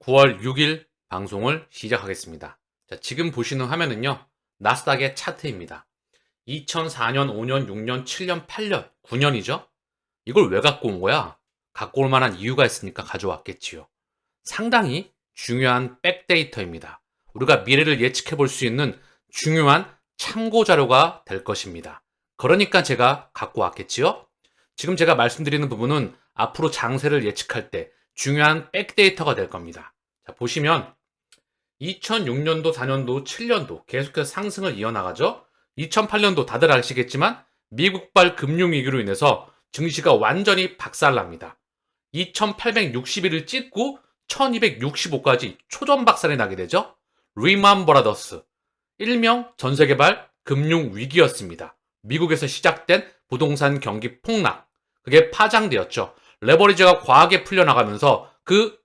9월 6일 방송을 시작하겠습니다. 자, 지금 보시는 화면은요, 나스닥의 차트입니다. 2004년, 5년, 6년, 7년, 8년, 9년이죠? 이걸 왜 갖고 온 거야? 갖고 올 만한 이유가 있으니까 가져왔겠지요. 상당히 중요한 백데이터입니다. 우리가 미래를 예측해 볼 수 있는 중요한 참고 자료가 될 것입니다. 그러니까 제가 갖고 왔겠지요? 지금 제가 말씀드리는 부분은 앞으로 장세를 예측할 때 중요한 백데이터가 될 겁니다. 자, 보시면 2006년도, 4년도, 7년도 계속해서 상승을 이어나가죠. 2008년도 다들 아시겠지만 미국발 금융위기로 인해서 증시가 완전히 박살납니다. 2860일을 찍고 1265까지 초전박살이 나게 되죠. 리만 브라더스, 일명 전세계발 금융위기였습니다. 미국에서 시작된 부동산 경기 폭락, 그게 파장되었죠. 레버리지가 과하게 풀려나가면서 그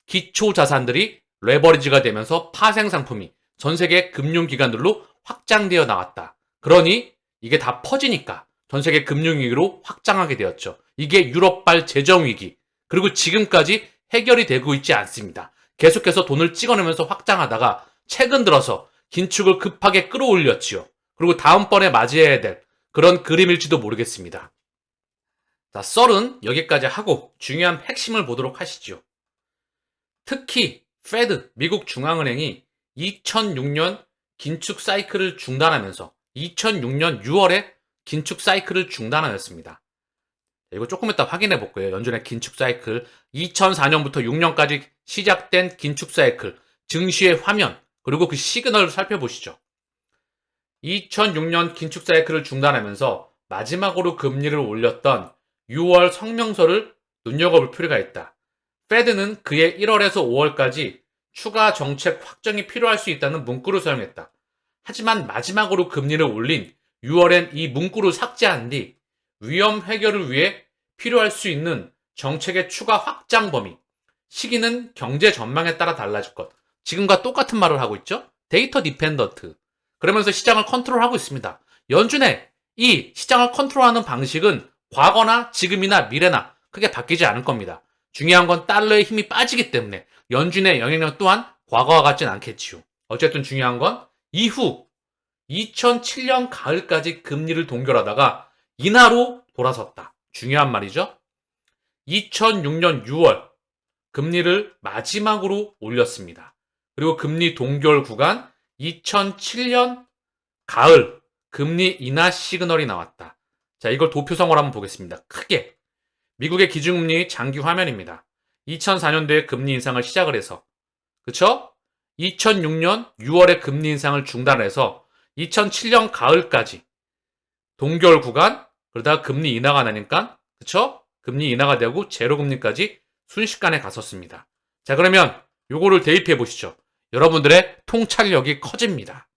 기초 자산들이 레버리지가 되면서 파생 상품이 전 세계 금융기관들로 확장되어 나왔다. 그러니 이게 다 퍼지니까 전 세계 금융위기로 확장하게 되었죠. 이게 유럽발 재정위기, 그리고 지금까지 해결이 되고 있지 않습니다. 계속해서 돈을 찍어내면서 확장하다가 최근 들어서 긴축을 급하게 끌어올렸지요. 그리고 다음번에 맞이해야 될 그런 그림일지도 모르겠습니다. 자, 썰은 여기까지 하고 중요한 핵심을 보도록 하시죠. 특히 페드, 미국 중앙은행이 2006년 긴축 사이클을 중단하면서 2006년 6월에 긴축 사이클을 중단하였습니다. 이거 조금 이따 확인해 볼 거예요. 연준의 긴축 사이클, 2004년부터 6년까지 시작된 긴축 사이클, 증시의 화면, 그리고 그 시그널을 살펴보시죠. 2006년 긴축 사이클을 중단하면서 마지막으로 금리를 올렸던 6월 성명서를 눈여겨볼 필요가 있다. 페드는 그해 1월에서 5월까지 추가 정책 확정이 필요할 수 있다는 문구를 사용했다. 하지만 마지막으로 금리를 올린 6월엔 이 문구를 삭제한 뒤 위험 해결을 위해 필요할 수 있는 정책의 추가 확장 범위, 시기는 경제 전망에 따라 달라질 것. 지금과 똑같은 말을 하고 있죠. 데이터 디펜던트. 그러면서 시장을 컨트롤하고 있습니다. 연준의 이 시장을 컨트롤하는 방식은 과거나 지금이나 미래나 크게 바뀌지 않을 겁니다. 중요한 건 달러의 힘이 빠지기 때문에 연준의 영향력 또한 과거와 같진 않겠지요. 어쨌든 중요한 건 이후 2007년 가을까지 금리를 동결하다가 인하로 돌아섰다. 중요한 말이죠. 2006년 6월 금리를 마지막으로 올렸습니다. 그리고 금리 동결 구간 2007년 가을 금리 인하 시그널이 나왔다. 자, 이걸 도표성으로 한번 보겠습니다. 크게. 미국의 기준금리 장기 화면입니다. 2004년도에 금리 인상을 시작을 해서, 그쵸? 2006년 6월에 금리 인상을 중단해서 2007년 가을까지 동결 구간, 그러다가 금리 인하가 나니까, 그쵸? 금리 인하가 되고 제로금리까지 순식간에 갔었습니다. 자, 그러면 요거를 대입해 보시죠. 여러분들의 통찰력이 커집니다.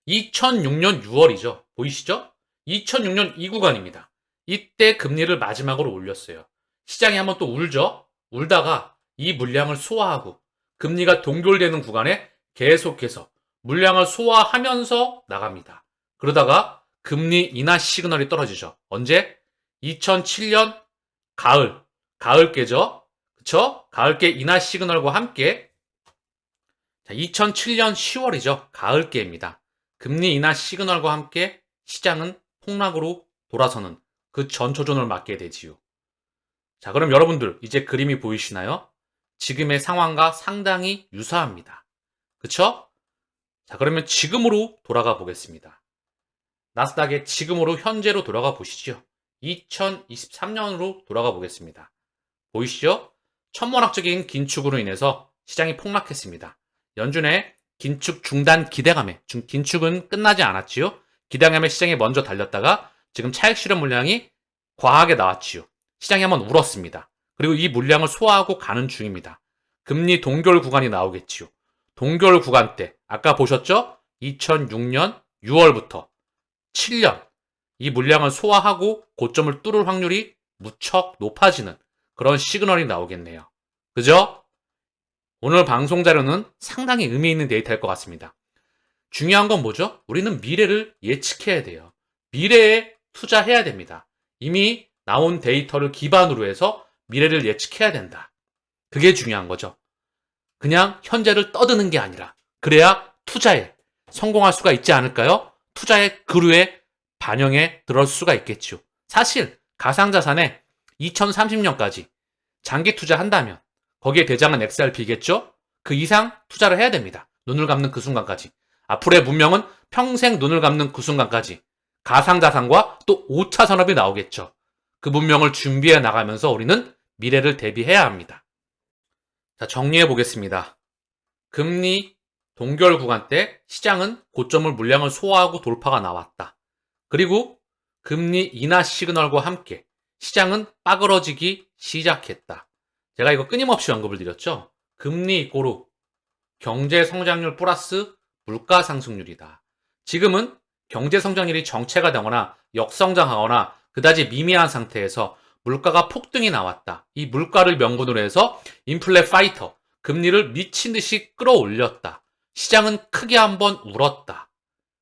2006년 6월이죠. 보이시죠? 2006년 이 구간입니다. 이때 금리를 마지막으로 올렸어요. 시장이 한번 또 울죠? 울다가 이 물량을 소화하고 금리가 동결되는 구간에 계속해서 물량을 소화하면서 나갑니다. 그러다가 금리 인하 시그널이 떨어지죠. 언제? 2007년 가을께죠? 그쵸? 가을께 인하 시그널과 함께 2007년 10월이죠. 가을께입니다. 금리 인하 시그널과 함께 시장은 폭락으로 돌아서는 그 전초전을 맞게 되지요. 자, 그럼 여러분들 이제 그림이 보이시나요? 지금의 상황과 상당히 유사합니다. 그쵸? 자, 그러면 지금으로 돌아가 보겠습니다. 나스닥의 지금으로 현재로 돌아가 보시죠. 2023년으로 돌아가 보겠습니다. 보이시죠? 천문학적인 긴축으로 인해서 시장이 폭락했습니다. 연준의 긴축 중단 기대감에, 긴축은 끝나지 않았지요. 기대감에 시장이 먼저 달렸다가 지금 차익 실현 물량이 과하게 나왔지요. 시장이 한번 울었습니다. 그리고 이 물량을 소화하고 가는 중입니다. 금리 동결 구간이 나오겠지요. 동결 구간 때 아까 보셨죠? 2006년 6월부터 7년 이 물량을 소화하고 고점을 뚫을 확률이 무척 높아지는 그런 시그널이 나오겠네요. 그죠? 오늘 방송 자료는 상당히 의미 있는 데이터일 것 같습니다. 중요한 건 뭐죠? 우리는 미래를 예측해야 돼요. 미래에 투자해야 됩니다. 이미 나온 데이터를 기반으로 해서 미래를 예측해야 된다. 그게 중요한 거죠. 그냥 현재를 떠드는 게 아니라 그래야 투자에 성공할 수가 있지 않을까요? 투자의 그루에 반영해 들어올 수가 있겠죠. 사실 가상자산에 2030년까지 장기 투자한다면 거기에 대장은 XRP겠죠? 그 이상 투자를 해야 됩니다. 눈을 감는 그 순간까지. 앞으로의 문명은 평생 눈을 감는 그 순간까지 가상자산과 또 5차 산업이 나오겠죠. 그 문명을 준비해 나가면서 우리는 미래를 대비해야 합니다. 자, 정리해 보겠습니다. 금리 동결 구간 때 시장은 고점을 물량을 소화하고 돌파가 나왔다. 그리고 금리 인하 시그널과 함께 시장은 빠그러지기 시작했다. 제가 이거 끊임없이 언급을 드렸죠. 금리 이꼬르 경제 성장률 플러스 물가 상승률이다. 지금은 경제 성장률이 정체가 되거나 역성장하거나 그다지 미미한 상태에서 물가가 폭등이 나왔다. 이 물가를 명분으로 해서 인플레 파이터, 금리를 미친 듯이 끌어올렸다. 시장은 크게 한번 울었다.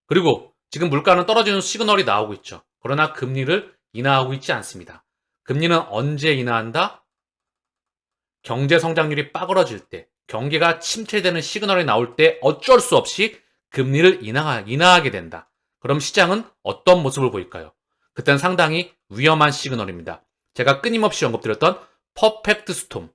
그리고 지금 물가는 떨어지는 시그널이 나오고 있죠. 그러나 금리를 인하하고 있지 않습니다. 금리는 언제 인하한다? 경제 성장률이 빠그러질 때, 경기가 침체되는 시그널이 나올 때 어쩔 수 없이 금리를 인하하게 된다. 그럼 시장은 어떤 모습을 보일까요? 그때는 상당히 위험한 시그널입니다. 제가 끊임없이 언급드렸던 퍼펙트 스톰.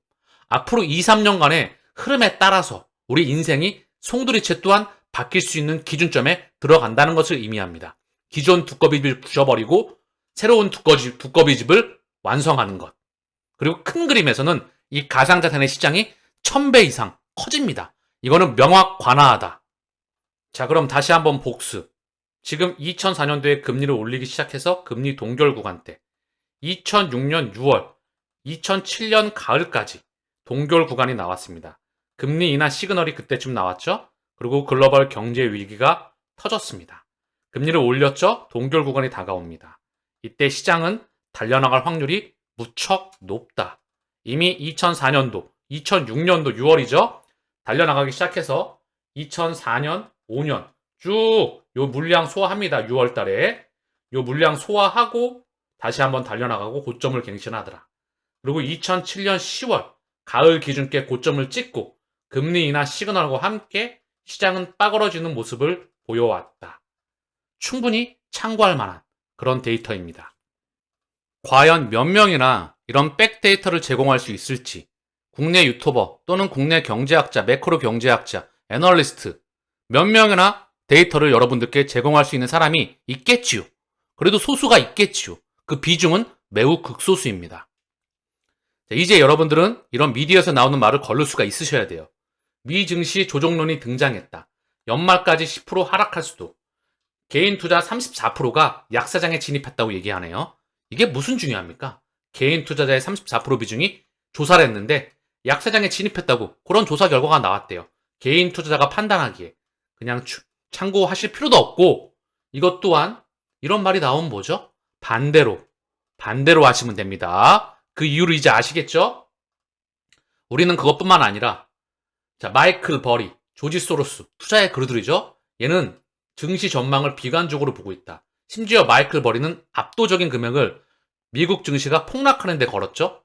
앞으로 2, 3년간의 흐름에 따라서 우리 인생이 송두리째 또한 바뀔 수 있는 기준점에 들어간다는 것을 의미합니다. 기존 두꺼비집을 부셔버리고 새로운 두꺼비집을 완성하는 것. 그리고 큰 그림에서는 이 가상자산의 시장이 1000배 이상 커집니다. 이거는 명확관화하다. 자, 그럼 다시 한번 복습. 지금 2004년도에 금리를 올리기 시작해서 금리 동결 구간 때 2006년 6월, 2007년 가을까지 동결 구간이 나왔습니다. 금리 인하 시그널이 그때쯤 나왔죠. 그리고 글로벌 경제 위기가 터졌습니다. 금리를 올렸죠. 동결 구간이 다가옵니다. 이때 시장은 달려나갈 확률이 무척 높다. 이미 2004년도, 2006년도 6월이죠. 달려나가기 시작해서 2004년, 5년 쭉 요 물량 소화합니다. 6월 달에. 요 물량 소화하고 다시 한번 달려나가고 고점을 갱신하더라. 그리고 2007년 10월 가을 기준께 고점을 찍고 금리 인하 시그널과 함께 시장은 빠그러지는 모습을 보여왔다. 충분히 참고할 만한 그런 데이터입니다. 과연 몇 명이나 이런 백데이터를 제공할 수 있을지 국내 유튜버 또는 국내 경제학자, 매크로 경제학자, 애널리스트 몇 명이나 데이터를 여러분들께 제공할 수 있는 사람이 있겠지요. 그래도 소수가 있겠지요. 그 비중은 매우 극소수입니다. 이제 여러분들은 이런 미디어에서 나오는 말을 걸를 수가 있으셔야 돼요. 미 증시 조종론이 등장했다. 연말까지 10% 하락할 수도. 개인 투자 34%가 약사장에 진입했다고 얘기하네요. 이게 무슨 중요합니까? 개인 투자자의 34% 비중이 조사를 했는데 약사장에 진입했다고 그런 조사 결과가 나왔대요. 개인 투자자가 판단하기에 그냥 참고하실 필요도 없고 이것 또한 이런 말이 나오면 뭐죠? 반대로 하시면 됩니다. 그 이유를 이제 아시겠죠? 우리는 그것뿐만 아니라 자 마이클 버리, 조지 소로스 투자의 그루들이죠. 얘는 증시 전망을 비관적으로 보고 있다. 심지어 마이클 버리는 압도적인 금액을 미국 증시가 폭락하는 데 걸었죠.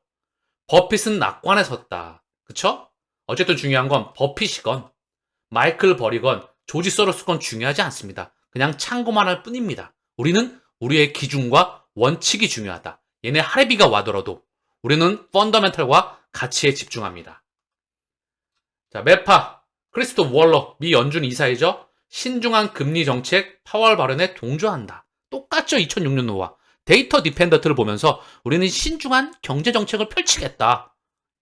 버핏은 낙관에 섰다. 그쵸? 어쨌든 중요한 건 버핏이건 마이클 버리건 조지 소로스건 중요하지 않습니다. 그냥 참고만 할 뿐입니다. 우리는 우리의 기준과 원칙이 중요하다. 얘네 하레비가 와더라도 우리는 펀더멘털과 가치에 집중합니다. 자, 메파 크리스토프 월러 미 연준 이사이죠. 신중한 금리 정책 파월 발언에 동조한다. 똑같죠. 2006년도와 데이터 디펜던트를 보면서 우리는 신중한 경제 정책을 펼치겠다.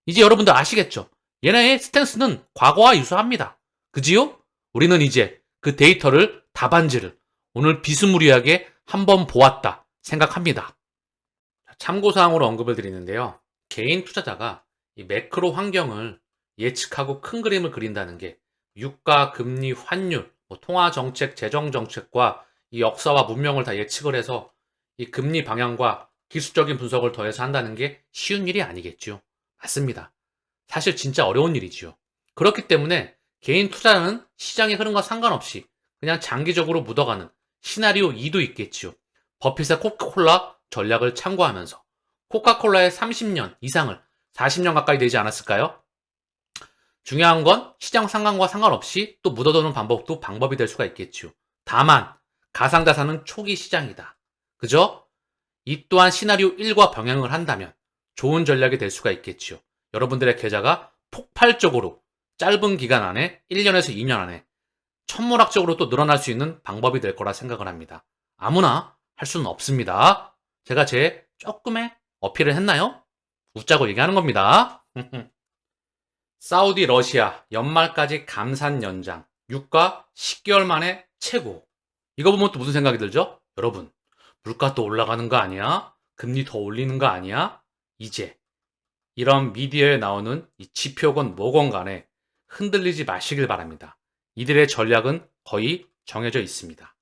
이제 여러분들 아시겠죠? 얘네의 스탠스는 과거와 유사합니다. 그지요? 우리는 이제 그 데이터를 답안지를 오늘 비스무리하게 한번 보았다 생각합니다. 참고사항으로 언급을 드리는데요. 개인 투자자가 이 매크로 환경을 예측하고 큰 그림을 그린다는 게 유가, 금리, 환율, 통화정책, 재정정책과 이 역사와 문명을 다 예측을 해서 이 금리 방향과 기술적인 분석을 더해서 한다는 게 쉬운 일이 아니겠죠. 맞습니다. 사실 진짜 어려운 일이지요. 그렇기 때문에 개인 투자는 시장의 흐름과 상관없이 그냥 장기적으로 묻어가는 시나리오 2도 있겠지요. 버핏의 코카콜라 전략을 참고하면서 코카콜라의 30년 이상을 40년 가까이 되지 않았을까요? 중요한 건 시장 상황과 상관없이 또 묻어두는 방법도 방법이 될 수가 있겠죠. 다만 가상자산은 초기 시장이다. 그죠? 이 또한 시나리오 1과 병행을 한다면 좋은 전략이 될 수가 있겠죠. 여러분들의 계좌가 폭발적으로 짧은 기간 안에 1년에서 2년 안에 천문학적으로 또 늘어날 수 있는 방법이 될 거라 생각을 합니다. 아무나 할 수는 없습니다. 제가 제 조금의 어필을 했나요? 웃자고 얘기하는 겁니다. 사우디 러시아 연말까지 감산 연장 유가 10개월 만에 최고. 이거 보면 또 무슨 생각이 들죠? 여러분, 물가 또 올라가는 거 아니야? 금리 더 올리는 거 아니야? 이제 이런 미디어에 나오는 이 지표건 뭐건 간에 흔들리지 마시길 바랍니다. 이들의 전략은 거의 정해져 있습니다.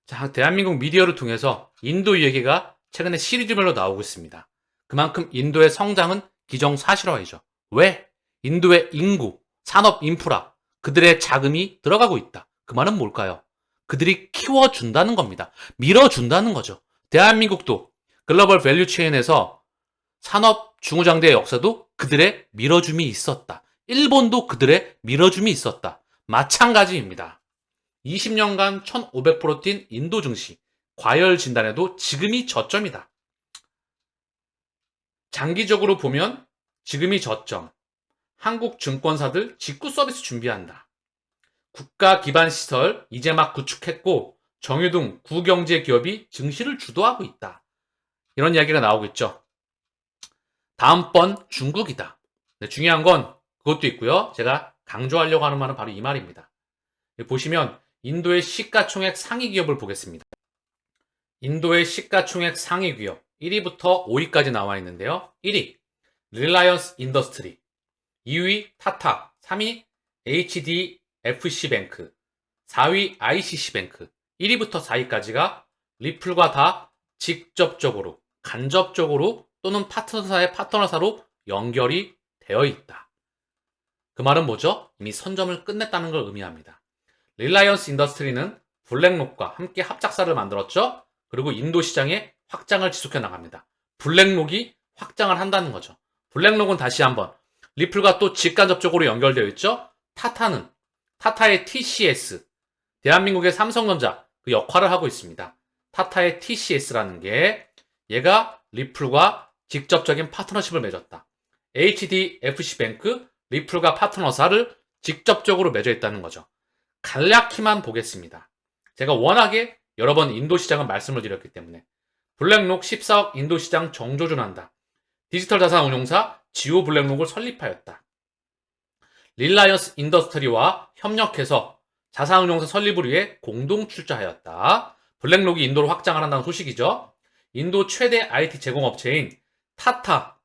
자, 대한민국 미디어를 통해서 인도 얘기가 최근에 시리즈별로 나오고 있습니다. 그만큼 인도의 성장은 기정사실화이죠. 왜? 인도의 인구, 산업 인프라, 그들의 자금이 들어가고 있다. 그 말은 뭘까요? 그들이 키워준다는 겁니다. 밀어준다는 거죠. 대한민국도 글로벌 밸류 체인에서 산업 중후장대의 역사도 그들의 밀어줌이 있었다. 일본도 그들의 밀어줌이 있었다. 마찬가지입니다. 20년간 1500% 뛴 인도 증시, 과열 진단에도 지금이 저점이다. 장기적으로 보면 지금이 저점. 한국 증권사들 직구 서비스 준비한다. 국가 기반 시설 이제 막 구축했고 정유등 구경제 기업이 증시를 주도하고 있다. 이런 이야기가 나오고 있죠. 다음번 중국이다. 네, 중요한 건 그것도 있고요. 제가 강조하려고 하는 말은 바로 이 말입니다. 보시면 인도의 시가총액 상위 기업을 보겠습니다. 인도의 시가총액 상위 기업 1위부터 5위까지 나와 있는데요. 1위 릴라이언스 인더스트리, 2위 타타, 3위 HDFC뱅크, 4위 ICC뱅크, 1위부터 4위까지가 리플과 다 직접적으로, 간접적으로 또는 파트너사의 파트너사로 연결이 되어 있다. 그 말은 뭐죠? 이미 선점을 끝냈다는 걸 의미합니다. 릴라이언스 인더스트리는 블랙록과 함께 합작사를 만들었죠. 그리고 인도 시장에 확장을 지속해 나갑니다. 블랙록이 확장을 한다는 거죠. 블랙록은 다시 한번 리플과 또 직간접적으로 연결되어 있죠. 타타는 타타의 TCS, 대한민국의 삼성전자 그 역할을 하고 있습니다. 타타의 TCS라는 게 얘가 리플과 직접적인 파트너십을 맺었다. HDFC뱅크, 리플과 파트너사를 직접적으로 맺어 있다는 거죠. 간략히만 보겠습니다. 제가 워낙에 여러 번 인도 시장을 말씀을 드렸기 때문에 블랙록 14억 인도 시장 정조준한다. 디지털 자산 운용사 지오 블랙록을 설립하였다. 릴라이언스 인더스트리와 협력해서 자산 운용사 설립을 위해 공동 출자하였다. 블랙록이 인도로 확장을 한다는 소식이죠. 인도 최대 IT 제공업체인 타타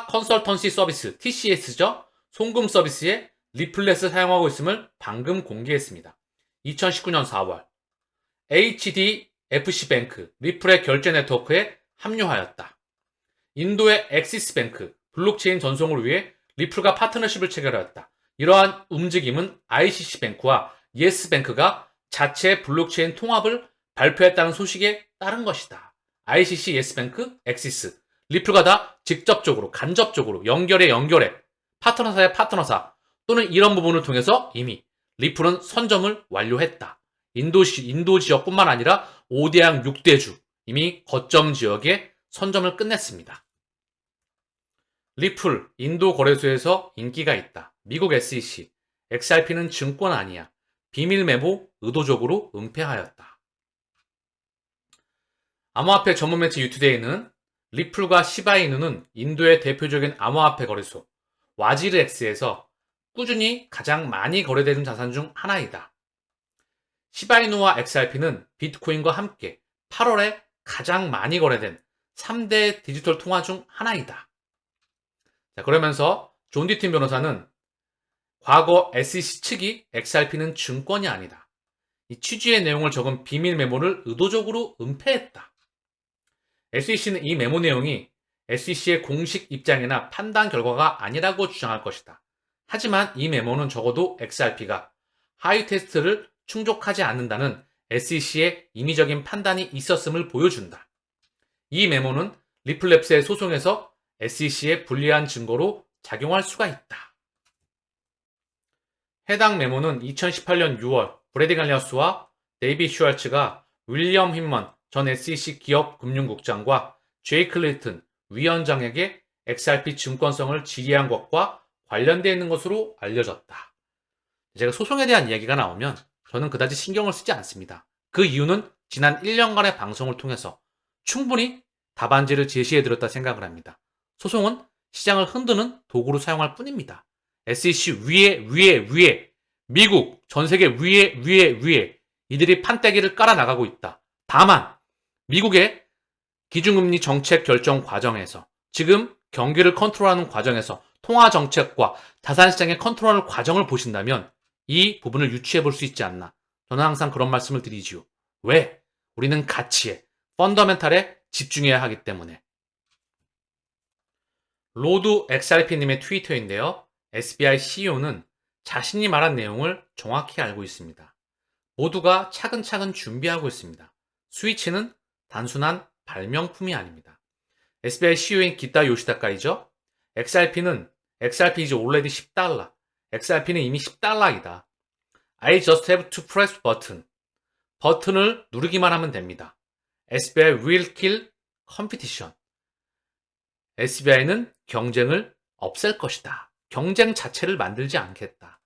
컨설턴시 서비스 TCS죠. 송금 서비스에 리플렛을 사용하고 있음을 방금 공개했습니다. 2019년 4월 HDFC뱅크 리플의 결제 네트워크에 합류하였다. 인도의 엑시스뱅크 블록체인 전송을 위해 리플과 파트너십을 체결하였다. 이러한 움직임은 ICC뱅크와 예스뱅크가 자체 블록체인 통합을 발표했다는 소식에 따른 것이다. ICC, 예스뱅크, 엑시스, 리플과 다 직접적으로, 간접적으로 연결해 파트너사의 파트너사 또는 이런 부분을 통해서 이미 리플은 선점을 완료했다. 인도 지역뿐만 아니라 5대양 6대주 이미 거점 지역에 선점을 끝냈습니다. 리플, 인도 거래소에서 인기가 있다. 미국 SEC, XRP는 증권 아니야. 비밀 메모 의도적으로 은폐하였다. 암호화폐 전문 매체 유투데이는 리플과 시바이누는 인도의 대표적인 암호화폐 거래소 와지르엑스에서 꾸준히 가장 많이 거래되는 자산 중 하나이다. 시바이누와 XRP는 비트코인과 함께 8월에 가장 많이 거래된 3대 디지털 통화 중 하나이다. 자, 그러면서 존 디틴 변호사는 과거 SEC 측이 XRP는 증권이 아니다. 이 취지의 내용을 적은 비밀 메모를 의도적으로 은폐했다. SEC는 이 메모 내용이 SEC의 공식 입장이나 판단 결과가 아니라고 주장할 것이다. 하지만 이 메모는 적어도 XRP가 하위 테스트를 충족하지 않는다는 SEC의 임의적인 판단이 있었음을 보여준다. 이 메모는 리플랩스의 소송에서 SEC의 불리한 증거로 작용할 수가 있다. 해당 메모는 2018년 6월 브래디 갈리아스와 데이비 슈왈츠가 윌리엄 힌먼 전 SEC 기업금융국장과 제이 클레이튼 위원장에게 XRP 증권성을 질의한 것과 관련되어 있는 것으로 알려졌다. 제가 소송에 대한 이야기가 나오면 저는 그다지 신경을 쓰지 않습니다. 그 이유는 지난 1년간의 방송을 통해서 충분히 답안지를 제시해드렸다 생각을 합니다. 소송은 시장을 흔드는 도구로 사용할 뿐입니다. SEC 위에 미국 전세계 위에 이들이 판때기를 깔아나가고 있다. 다만 미국의 기준금리 정책 결정 과정에서 지금 경기를 컨트롤하는 과정에서 통화정책과 자산시장의 컨트롤 과정을 보신다면 이 부분을 유추해 볼 수 있지 않나. 저는 항상 그런 말씀을 드리지요. 왜? 우리는 가치에, 펀더멘탈에 집중해야 하기 때문에. 로드 XRP님의 트위터인데요. SBI CEO는 자신이 말한 내용을 정확히 알고 있습니다. 모두가 차근차근 준비하고 있습니다. 스위치는 단순한 발명품이 아닙니다. SBI CEO인 기타 요시다카이죠. XRP is already $10. XRP는 이미 $10이다. I just have to press button. 버튼을 누르기만 하면 됩니다. SBI will kill competition. SBI는 경쟁을 없앨 것이다. 경쟁 자체를 만들지 않겠다.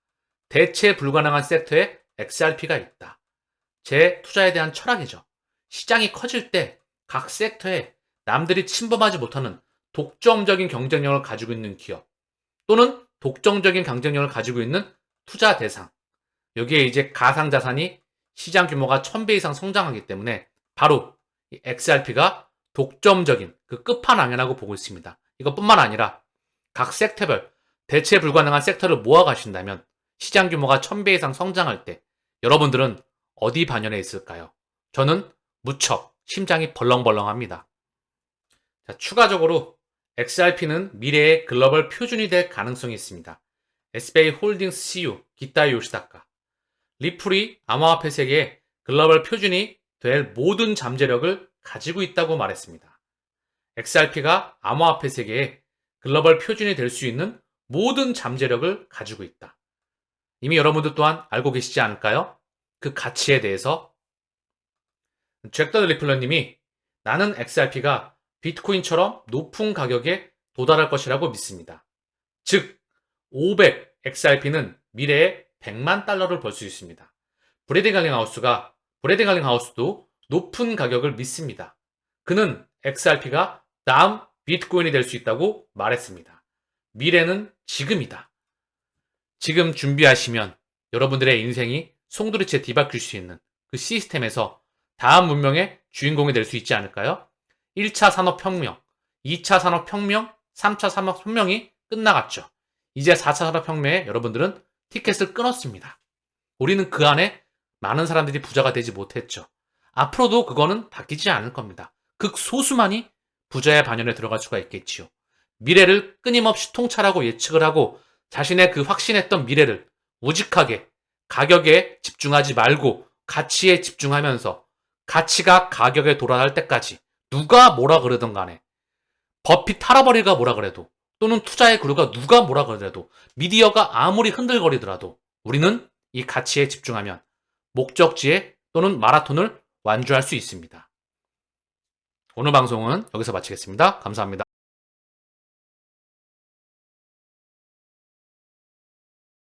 대체 불가능한 섹터에 XRP가 있다. 제 투자에 대한 철학이죠. 시장이 커질 때 각 섹터에 남들이 침범하지 못하는 독점적인 경쟁력을 가지고 있는 기업 또는 독점적인 경쟁력을 가지고 있는 투자 대상, 여기에 이제 가상자산이 시장 규모가 1000배 이상 성장하기 때문에 바로 이 XRP가 독점적인 그 끝판왕이라고 보고 있습니다. 이것뿐만 아니라 각 섹터별 대체 불가능한 섹터를 모아 가신다면 시장 규모가 1000배 이상 성장할 때 여러분들은 어디 반열에 있을까요? 저는 무척 심장이 벌렁벌렁합니다. 자, 추가적으로 XRP는 미래의 글로벌 표준이 될 가능성이 있습니다. SBI 홀딩스 CEO 기타 요시다카, 리플이 암호화폐 세계의 글로벌 표준이 될 모든 잠재력을 가지고 있다고 말했습니다. XRP가 암호화폐 세계의 글로벌 표준이 될 수 있는 모든 잠재력을 가지고 있다. 이미 여러분들 또한 알고 계시지 않을까요? 그 가치에 대해서. 잭더 리플러님이 나는 XRP가 비트코인처럼 높은 가격에 도달할 것이라고 믿습니다. 즉 500 XRP는 미래에 100만 달러를 벌 수 있습니다. 브래디 갈링하우스도 높은 가격을 믿습니다. 그는 XRP가 다음 비트코인이 될 수 있다고 말했습니다. 미래는 지금이다. 지금 준비하시면 여러분들의 인생이 송두리째 뒤바뀔 수 있는 그 시스템에서 다음 문명의 주인공이 될 수 있지 않을까요? 1차 산업혁명, 2차 산업혁명, 3차 산업혁명이 끝나갔죠. 이제 4차 산업혁명에 여러분들은 티켓을 끊었습니다. 우리는 그 안에 많은 사람들이 부자가 되지 못했죠. 앞으로도 그거는 바뀌지 않을 겁니다. 극소수만이 부자의 반열에 들어갈 수가 있겠지요. 미래를 끊임없이 통찰하고 예측을 하고 자신의 그 확신했던 미래를 우직하게 가격에 집중하지 말고 가치에 집중하면서 가치가 가격에 돌아갈 때까지 누가 뭐라 그러든 간에 버핏 할아버지가 뭐라 그래도 또는 투자의 그루가 누가 뭐라 그러더라도 미디어가 아무리 흔들거리더라도 우리는 이 가치에 집중하면 목적지에 또는 마라톤을 완주할 수 있습니다. 오늘 방송은 여기서 마치겠습니다. 감사합니다.